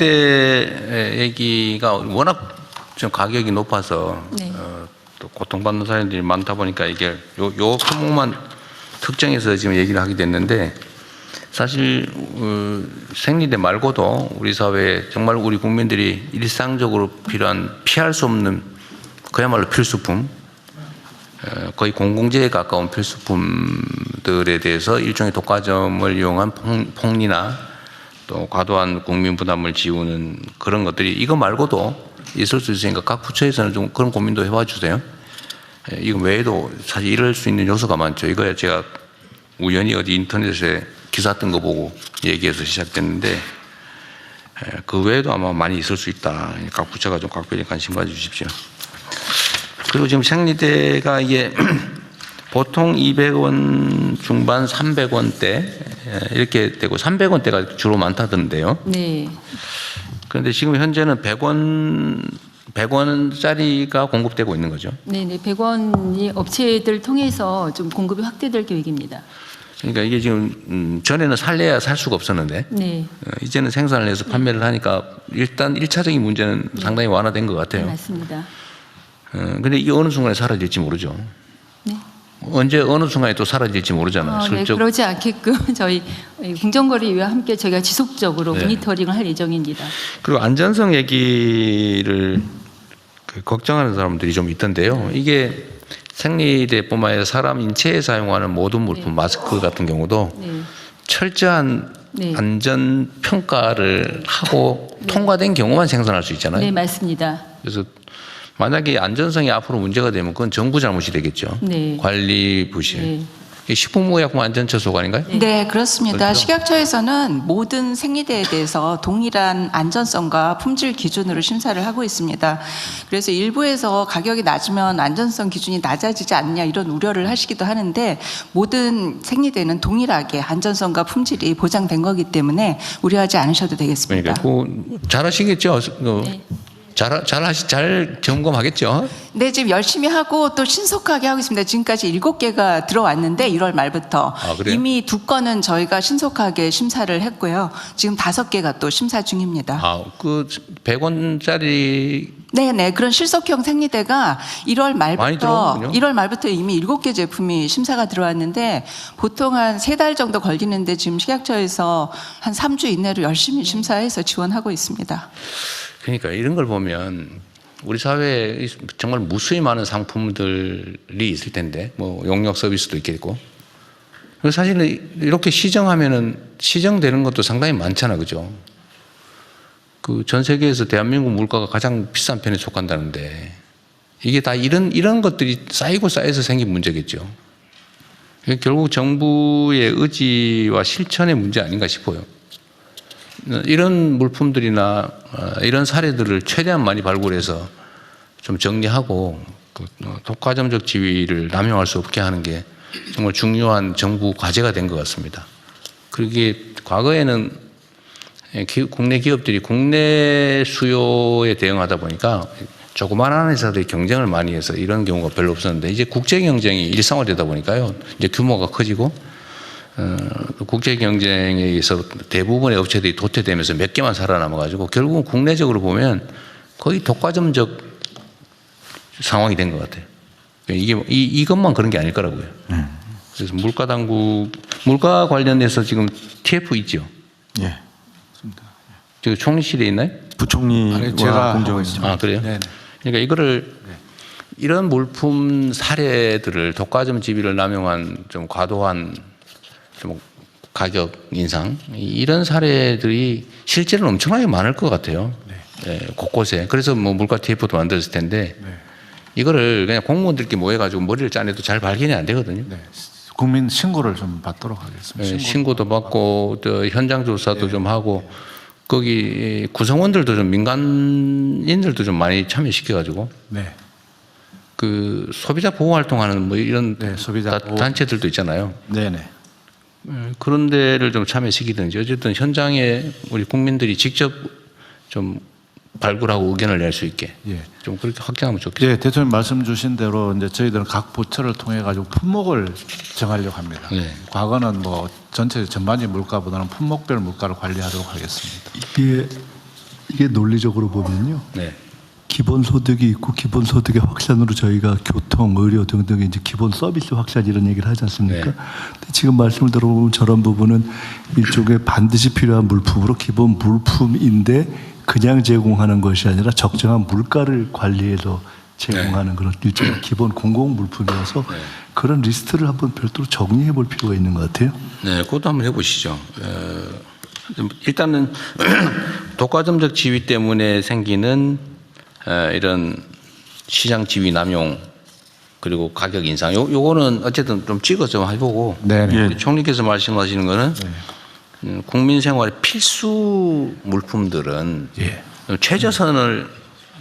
생리대 얘기가 워낙 지금 가격이 높아서 네. 또 고통받는 사람들이 많다 보니까 이게 요 품목만 특정해서 지금 얘기를 하게 됐는데 사실 생리대 말고도 우리 사회에 정말 우리 국민들이 일상적으로 필요한 피할 수 없는 그야말로 필수품 거의 공공재에 가까운 필수품들에 대해서 일종의 독과점을 이용한 폭리나 또 과도한 국민 부담을 지우는 그런 것들이 이거 말고도 있을 수 있으니까 각 부처에서는 좀 그런 고민도 해봐 주세요. 이거 외에도 사실 이럴 수 있는 요소가 많죠. 이거야 제가 우연히 어디 인터넷에 기사 뜬 거 보고 얘기해서 시작됐는데 그 외에도 아마 많이 있을 수 있다. 각 부처가 좀 각별히 관심 가져주십시오. 그리고 지금 생리대가 이게 보통 200원 중반 300원대 이렇게 되고 300원대가 주로 많다던데요. 네. 그런데 지금 현재는 100원짜리가 공급되고 있는 거죠. 네네. 100원이 업체들 통해서 좀 공급이 확대될 계획입니다. 그러니까 이게 지금 전에는 살래야 살 수가 없었는데 네. 이제는 생산을 해서 판매를 하니까 일단 1차적인 문제는 상당히 완화된 것 같아요. 네, 맞습니다. 근데 이게 어느 순간에 사라질지 모르죠. 네. 언제 어느 순간에 또 사라질지 모르잖아요. 네, 그러지 않게끔 저희 공정거래위와 함께 저희가 지속적으로 네. 모니터링을 할 예정입니다. 그리고 안전성 얘기를 걱정하는 사람들이 좀 있던데요. 이게 생리대뿐만 아니라 사람 인체에 사용하는 모든 물품, 네. 마스크 같은 경우도 네. 철저한 네. 안전 평가를 하고 네. 통과된 경우만 생산할 수 있잖아요. 네, 맞습니다. 그래서 만약에 안전성이 앞으로 문제가 되면 그건 정부 잘못이 되겠죠. 네. 관리 부실. 네. 식품의약품안전처 아닌가요? 네, 그렇습니다. 그렇죠? 식약처에서는 모든 생리대에 대해서 동일한 안전성과 품질 기준으로 심사를 하고 있습니다. 그래서 일부에서 가격이 낮으면 안전성 기준이 낮아지지 않냐 이런 우려를 하시기도 하는데 모든 생리대는 동일하게 안전성과 품질이 보장된 거기 때문에 우려하지 않으셔도 되겠습니다. 그러니까 잘하시겠죠. 네. 잘 점검하겠죠. 네, 지금 열심히 하고 또 신속하게 하고 있습니다. 지금까지 7개가 들어왔는데 1월 말부터 그래요? 이미 2건은 저희가 신속하게 심사를 했고요. 지금 5개가 또 심사 중입니다. 그 100원짜리 네네, 그런 실속형 생리대가 많이 들어오군요. 1월 말부터 이미 7개 제품이 심사가 들어왔는데 보통 한 3달 정도 걸리는데 지금 식약처에서 한 3주 이내로 열심히 심사해서 지원하고 있습니다. 그러니까 이런 걸 보면 우리 사회에 정말 무수히 많은 상품들이 있을 텐데 뭐 용역 서비스도 있겠고 사실은 이렇게 시정하면은 시정되는 것도 상당히 많잖아, 그죠? 그 전 세계에서 대한민국 물가가 가장 비싼 편에 속한다는데 이게 다 이런 것들이 쌓이고 쌓여서 생긴 문제겠죠. 결국 정부의 의지와 실천의 문제 아닌가 싶어요. 이런 물품들이나 이런 사례들을 최대한 많이 발굴해서 좀 정리하고 독과점적 지위를 남용할 수 없게 하는 게 정말 중요한 정부 과제가 된 것 같습니다. 그게 과거에는 국내 기업들이 국내 수요에 대응하다 보니까 조그마한 회사들이 경쟁을 많이 해서 이런 경우가 별로 없었는데 이제 국제 경쟁이 일상화되다 보니까요. 이제 규모가 커지고 국제 경쟁에 의해서 대부분의 업체들이 도태되면서 몇 개만 살아남아가지고 결국은 국내적으로 보면 거의 독과점적 상황이 된 것 같아요. 이것만 그런 게 아닐 거라고요. 그래서 물가 관련해서 지금 TF 있죠? 예. 지금 총리실에 있나요? 부총리와 제가 공정했습니다. 그래요? 네네. 그러니까 이거를 이런 물품 사례들을 독과점 지위를 남용한 좀 과도한 좀 가격 인상 이런 사례들이 실제로는 엄청나게 많을 것 같아요. 네, 곳곳에. 그래서 뭐 물가 TF도 만들었을 텐데 이거를 그냥 공무원들끼리 모여가지고 머리를 짜내도 잘 발견이 안 되거든요. 네. 국민 신고를 좀 받도록 하겠습니다. 신고도 받고 또 현장 조사도 좀 하고 거기 구성원들도 좀 민간인들도 좀 많이 참여시켜가지고 네. 그 소비자 보호 활동하는 뭐 이런 소비자 보호. 단체들도 있잖아요. 네네. 그런 데를 좀 참여시키든지 어쨌든 현장에 우리 국민들이 직접 좀 발굴하고 의견을 낼 수 있게 예. 좀 그렇게 확장하면 좋겠어요. 예, 대통령 말씀 주신 대로 이제 저희들은 각 부처를 통해 가지고 품목을 정하려고 합니다. 네. 과거는 뭐 전체 전반적인 물가보다는 품목별 물가를 관리하도록 하겠습니다. 이게 이게 논리적으로 보면요. 네. 기본소득이 있고 기본소득의 확산으로 저희가 교통, 의료 등등 이제 기본 서비스 확산 이런 얘기를 하지 않습니까? 네. 근데 지금 말씀을 들어보면 저런 부분은 일종의 반드시 필요한 물품으로 기본 물품인데 그냥 제공하는 것이 아니라 적정한 물가를 관리해서 제공하는 그런 일종의 기본 공공 물품이어서 그런 리스트를 한번 별도로 정리해 볼 필요가 있는 것 같아요. 네, 그것도 한번 해보시죠. 일단은 독과점적 지위 때문에 생기는 이런 시장 지위 남용 그리고 가격 인상 요거는 어쨌든 좀 찍어서 좀 해보고 네네. 총리께서 말씀하시는 거는 국민 생활의 필수 물품들은 최저선을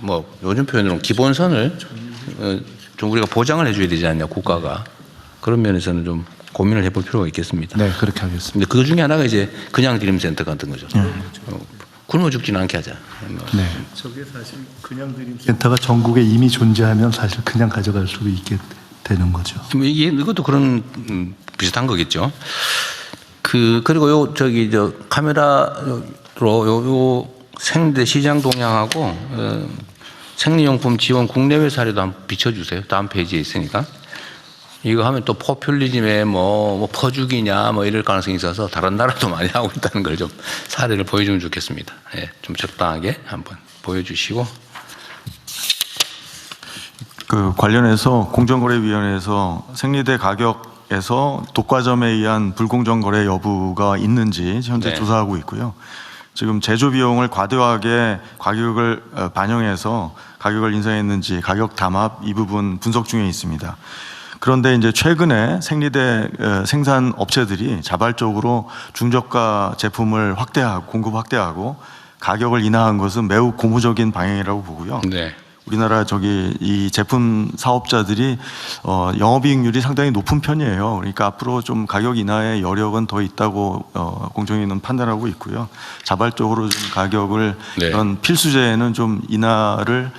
뭐 요즘 표현으로 기본선을 좀 우리가 보장을 해줘야 되지 않냐 국가가 그런 면에서는 좀 고민을 해볼 필요가 있겠습니다. 네, 그렇게 하겠습니다. 근데 그 중에 하나가 이제 그냥 드림센터 같은 거죠. 굶어 죽지는 않게 하자. 네. 저게 사실 그냥 드림 센터가 전국에 이미 존재하면 사실 그냥 가져갈 수도 있게 되는 거죠. 이것도 그런 비슷한 거겠죠. 그리고 요 저기 저 카메라로 요 생리대 시장 동향하고 생리용품 지원 국내외 사례도 한번 비춰주세요. 다음 페이지에 있으니까. 이거 하면 또 포퓰리즘에 뭐 퍼주기냐 뭐 이럴 가능성이 있어서 다른 나라도 많이 하고 있다는 걸 좀 사례를 보여주면 좋겠습니다. 예, 좀 적당하게 한번 보여주시고. 그 관련해서 공정거래위원회에서 생리대 가격에서 독과점에 의한 불공정 거래 여부가 있는지 현재 네. 조사하고 있고요. 지금 제조 비용을 과도하게 가격을 반영해서 가격을 인상했는지 가격 담합 이 부분 분석 중에 있습니다. 그런데 이제 최근에 생리대 생산 업체들이 자발적으로 중저가 제품을 확대하고 공급 확대하고 가격을 인하한 것은 매우 고무적인 방향이라고 보고요. 네. 우리나라 이 제품 사업자들이 영업이익률이 상당히 높은 편이에요. 그러니까 앞으로 좀 가격 인하의 여력은 더 있다고 공정위는 판단하고 있고요. 자발적으로 좀 가격을 네. 이런 필수제에는 좀 인하를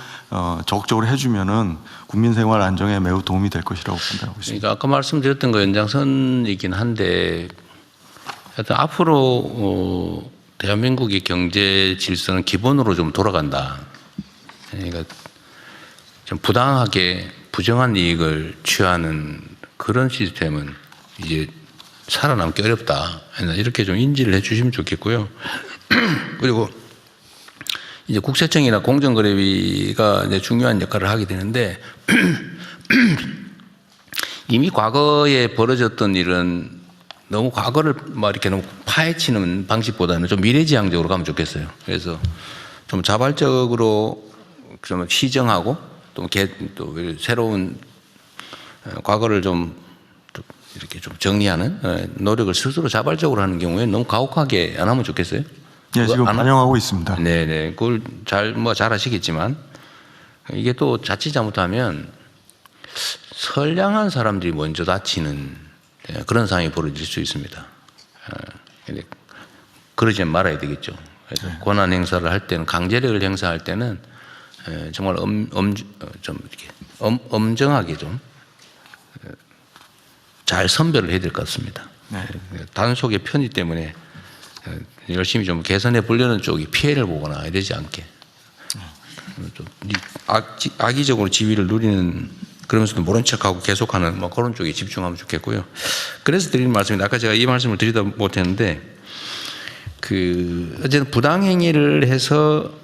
적극적으로 해주면은 국민 생활 안정에 매우 도움이 될 것이라고 판단하고 있습니다. 그러니까 아까 말씀드렸던 거 연장선이긴 한데 하여튼 앞으로 대한민국의 경제 질서는 기본으로 좀 돌아간다. 그러니까 좀 부당하게 부정한 이익을 취하는 그런 시스템은 이제 살아남기 어렵다. 이렇게 좀 인지를 해 주시면 좋겠고요. 그리고 이제 국세청이나 공정거래위가 이제 중요한 역할을 하게 되는데 이미 과거에 벌어졌던 일은 너무 과거를 막 이렇게 너무 파헤치는 방식보다는 좀 미래지향적으로 가면 좋겠어요. 그래서 좀 자발적으로 좀 시정하고 또 새로운 과거를 좀 이렇게 좀 정리하는 노력을 스스로 자발적으로 하는 경우에 너무 가혹하게 안 하면 좋겠어요. 예, 지금 반영하고 있습니다. 네네. 그걸 잘 하시겠지만 이게 또 자칫 잘못하면 선량한 사람들이 먼저 다치는 그런 상황이 벌어질 수 있습니다. 근데 그러지 말아야 되겠죠. 그래서 권한 행사를 할 때는 강제력을 행사할 때는 정말 좀 이렇게 엄정하게 좀 잘 선별을 해야 될 것 같습니다. 네. 단속의 편의 때문에 열심히 좀 개선해 보려는 쪽이 피해를 보거나 이러지 않게 좀 악의적으로 지위를 누리는 그러면서도 모른 척하고 계속하는 뭐 그런 쪽에 집중하면 좋겠고요. 그래서 드리는 말씀입니다. 아까 제가 이 말씀을 드리다 못했는데 어쨌든 부당행위를 해서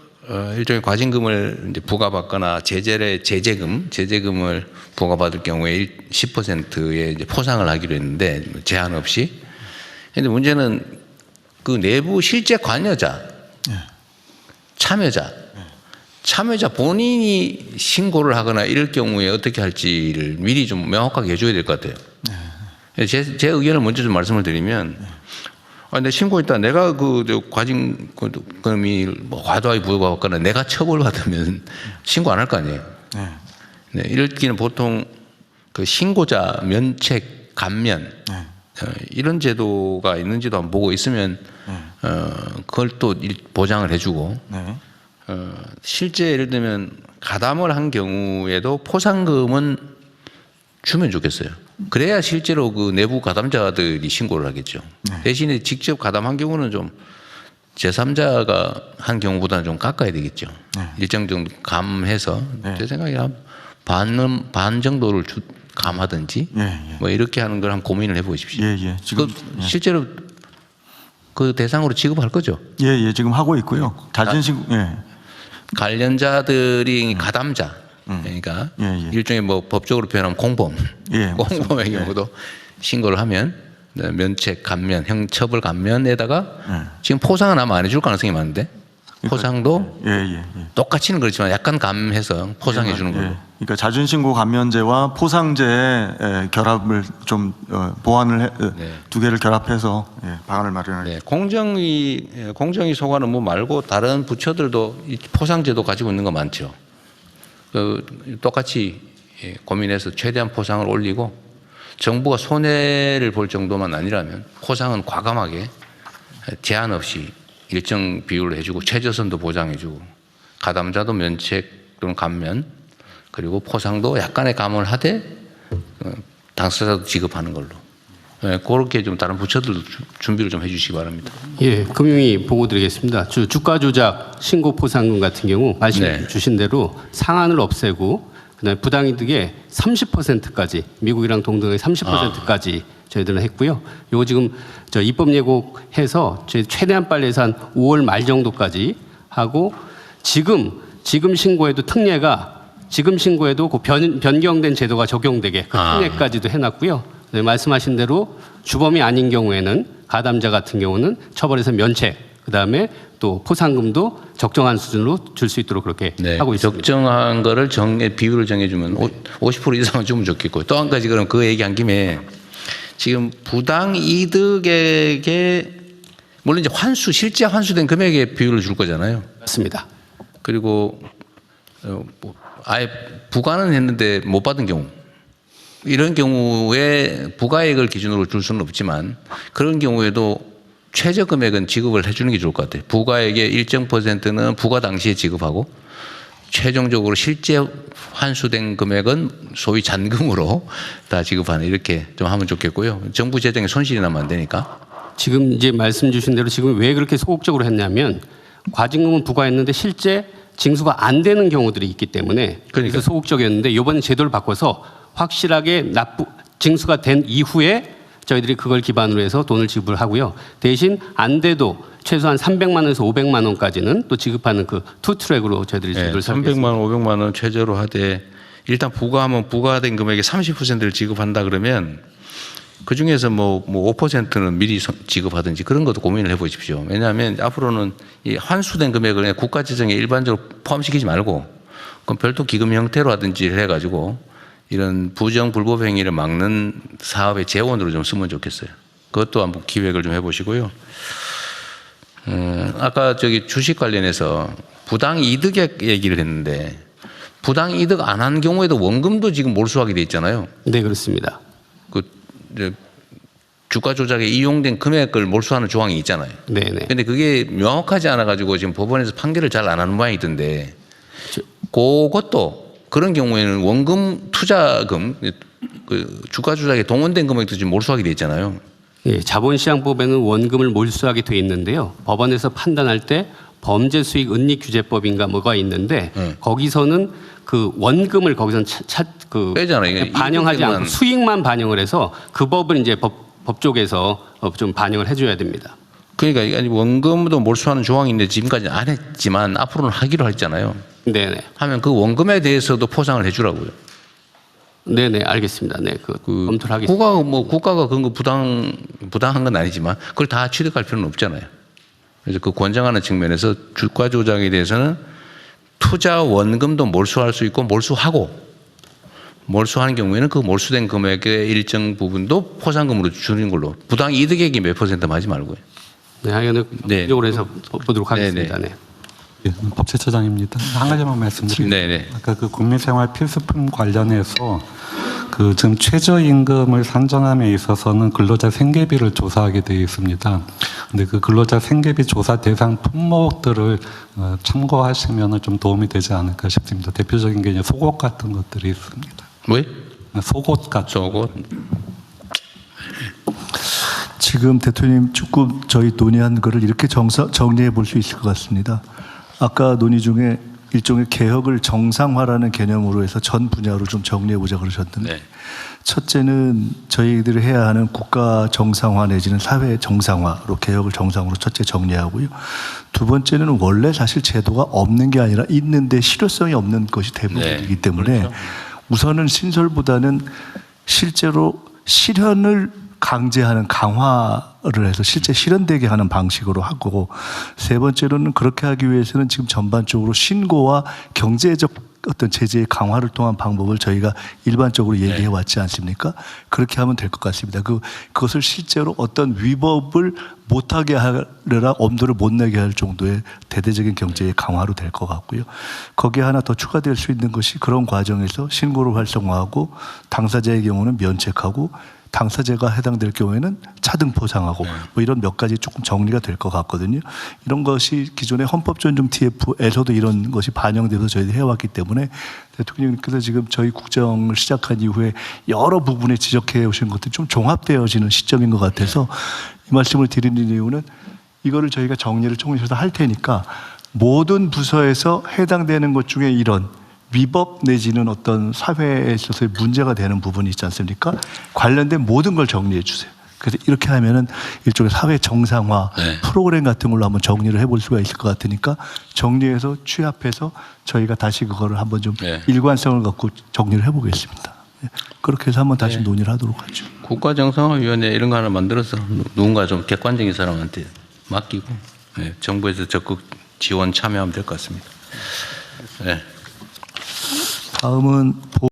일종의 과징금을 이제 부과받거나 제재금을 부과받을 경우에 10%의 이제 포상을 하기로 했는데 제한 없이. 그런데 문제는 그 내부 실제 관여자, 참여자 본인이 신고를 하거나 이럴 경우에 어떻게 할지를 미리 좀 명확하게 해줘야 될 것 같아요. 제 의견을 먼저 좀 말씀을 드리면. 내 신고했다. 내가 과징금이 뭐 과도하게 부과받거나 내가 처벌받으면 신고 안 할 거 아니에요. 네, 이럴 때는 보통 그 신고자 면책 감면 이런 제도가 있는지도 한번 보고 있으면 그걸 또 보장을 해주고 실제 예를 들면 가담을 한 경우에도 포상금은 주면 좋겠어요. 그래야 실제로 그 내부 가담자들이 신고를 하겠죠. 대신에 직접 가담한 경우는 좀 제3자가 한 경우보다는 좀 깎아야 되겠죠. 네. 일정 정도 감해서 네. 제 생각에 반 정도를 감하든지 예, 예. 뭐 이렇게 하는 걸 한번 고민을 해보십시오. 예, 예. 지금 실제로 그 대상으로 지급할 거죠. 예, 예. 지금 하고 있고요. 자진신고 예. 관련자들이 가담자 그러니까 예, 예. 일종의 뭐 법적으로 표현하면 공범, 예, 공범의 맞습니다. 경우도 신고를 하면 면책 감면, 형처벌 감면에다가 지금 포상은 아마 안 해줄 가능성이 많은데 포상도 예, 예, 예. 똑같이는 그렇지만 약간 감해서 포상해 주는 걸로. 예. 그러니까 자진신고 감면제와 포상제의 결합을 좀 보완을 두 개를 결합해서 방안을 마련할. 네, 공정위 소관은 뭐 말고 다른 부처들도 이 포상제도 가지고 있는 거 많죠. 똑같이 고민해서 최대한 포상을 올리고 정부가 손해를 볼 정도만 아니라면 포상은 과감하게 제한 없이 일정 비율로 해주고 최저선도 보장해주고 가담자도 면책 또는 감면 그리고 포상도 약간의 감을 하되 당사자도 지급하는 걸로. 네, 그렇게 좀 다른 부처들도 준비를 좀 해주시기 바랍니다. 예, 금융위 보고 드리겠습니다. 주가 조작 신고 포상금 같은 경우 말씀 네. 주신 대로 상한을 없애고 그다음에 부당이득의 30%까지 미국이랑 동등의 30%까지 저희들은 했고요. 요거 지금 저 입법 예고해서 저희 최대한 빨리 해서 한 5월 말 정도까지 하고 지금 신고에도 특례가 지금 신고에도 그 변경된 제도가 적용되게 그 특례까지도 해놨고요. 네, 말씀하신 대로 주범이 아닌 경우에는 가담자 같은 경우는 처벌에서 면책, 그다음에 또 포상금도 적정한 수준으로 줄 수 있도록 그렇게 네, 하고 있습니다. 적정한 거를 비율을 정해주면 50% 이상은 주면 좋겠고 또 한 가지 그럼 그 얘기한 김에 지금 부당 이득에게 물론 이제 실제 환수된 금액의 비율을 줄 거잖아요. 맞습니다. 그리고 뭐 아예 부과는 했는데 못 받은 경우 이런 경우에 부가액을 기준으로 줄 수는 없지만 그런 경우에도 최저 금액은 지급을 해주는 게 좋을 것 같아요. 부가액의 일정 %는 부과 당시에 지급하고 최종적으로 실제 환수된 금액은 소위 잔금으로 다 지급하는 이렇게 좀 하면 좋겠고요. 정부 재정에 손실이 나면 안 되니까. 지금 이제 말씀 주신 대로 지금 왜 그렇게 소극적으로 했냐면 과징금은 부과했는데 실제 징수가 안 되는 경우들이 있기 때문에 그래서 소극적이었는데 이번에 제도를 바꿔서 확실하게 징수가 된 이후에 저희들이 그걸 기반으로 해서 돈을 지불하고요. 대신 안 돼도 최소한 300만 원에서 500만 원까지는 또 지급하는 그 투트랙으로 저희들이 제도를 300만 원, 500만 원 최저로 하되 일단 부과하면 부과된 금액의 30%를 지급한다 그러면 그 중에서 뭐 5%는 미리 지급하든지 그런 것도 고민을 해보십시오. 왜냐하면 앞으로는 이 환수된 금액을 그냥 국가재정에 일반적으로 포함시키지 말고 그럼 별도 기금 형태로 하든지 해가지고 이런 부정 불법 행위를 막는 사업의 재원으로 좀 쓰면 좋겠어요. 그것도 한번 기획을 좀 해보시고요. 아까 주식 관련해서 부당 이득액 얘기를 했는데 부당 이득 안 한 경우에도 원금도 지금 몰수하게 돼 있잖아요. 네, 그렇습니다. 주가 조작에 이용된 금액을 몰수하는 조항이 있잖아요. 네네. 근데 그게 명확하지 않아가지고 지금 법원에서 판결을 잘 안 하는 모양이던데 그것도 그런 경우에는 원금 투자금 그 주가 조작에 동원된 금액도 지금 몰수하게 돼 있잖아요. 예, 자본시장법에는 원금을 몰수하게 돼 있는데요. 법원에서 판단할 때 범죄수익은닉규제법인가 뭐가 있는데 거기서는 그 원금을 거기서는 빼잖아요. 반영하지 않고 수익만 반영을 해서 그 법을 이제 법 쪽에서 좀 반영을 해줘야 됩니다. 그러니까 원금도 몰수하는 조항이 있는데 지금까지 안 했지만 앞으로는 하기로 했잖아요. 네네. 하면 그 원금에 대해서도 포상을 해주라고요. 네네, 알겠습니다. 네, 검토를 하겠습니다. 국가가 그런 거 부당한 건 아니지만 그걸 다 취득할 필요는 없잖아요. 그래서 그 권장하는 측면에서 주가 조작에 대해서는 투자 원금도 몰수할 수 있고 몰수하는 경우에는 그 몰수된 금액의 일정 부분도 포상금으로 주는 걸로 부당 이득액이 몇 %만 하지 말고요. 네, 하여간 네. 이쪽으로 해서 보도록 하겠습니다. 네. 예, 법제처장입니다. 한 가지만 말씀드리겠습니다. 네네. 아까 그 국민생활 필수품 관련해서 그 지금 최저임금을 산정함에 있어서는 근로자 생계비를 조사하게 되어 있습니다. 근데 그 근로자 생계비 조사 대상 품목들을 참고하시면 좀 도움이 되지 않을까 싶습니다. 대표적인 게 이제 속옷 같은 것들이 있습니다. 왜? 속옷 같은. 속옷. 지금 대통령님 조금 저희 논의한 거를 이렇게 정리해 볼 수 있을 것 같습니다. 아까 논의 중에 일종의 개혁을 정상화라는 개념으로 해서 전 분야로 좀 정리해 보자 그러셨는데 네. 첫째는 저희들이 해야 하는 국가 정상화 내지는 사회 정상화로 개혁을 정상으로 첫째 정리하고요. 두 번째는 원래 사실 제도가 없는 게 아니라 있는데 실효성이 없는 것이 대부분이기 네. 때문에 그렇죠. 우선은 신설보다는 실제로 실현을 강제하는 강화를 해서 실제 실현되게 하는 방식으로 하고, 세 번째로는 그렇게 하기 위해서는 지금 전반적으로 신고와 경제적 어떤 제재의 강화를 통한 방법을 저희가 일반적으로 얘기해 왔지 않습니까? 그렇게 하면 될 것 같습니다. 그것을 실제로 어떤 위법을 못하게 하려라 엄두를 못 내게 할 정도의 대대적인 경제의 강화로 될 것 같고요. 거기에 하나 더 추가될 수 있는 것이 그런 과정에서 신고를 활성화하고 당사자의 경우는 면책하고 당사자가 해당될 경우에는 차등 포상하고 뭐 이런 몇 가지 조금 정리가 될 것 같거든요. 이런 것이 기존의 헌법존중 TF에서도 이런 것이 반영돼서 저희들이 해왔기 때문에 대통령님께서 지금 저희 국정을 시작한 이후에 여러 부분에 지적해 오신 것들이 좀 종합되어지는 시점인 것 같아서 이 말씀을 드리는 이유는 이거를 저희가 정리를 총리실에서 할 테니까 모든 부서에서 해당되는 것 중에 이런 위법 내지는 어떤 사회에 있어서의 문제가 되는 부분이 있지 않습니까? 관련된 모든 걸 정리해 주세요. 그래서 이렇게 하면은 일종의 사회 정상화 프로그램 같은 걸로 한번 정리를 해볼 수가 있을 것 같으니까 정리해서 취합해서 저희가 다시 그거를 한번 좀 일관성을 갖고 정리를 해보겠습니다. 그렇게 해서 한번 다시 논의를 하도록 하죠. 국가정상화위원회 이런 거 하나 만들어서 누군가 좀 객관적인 사람한테 맡기고 정부에서 적극 지원 참여하면 될 것 같습니다. 다음은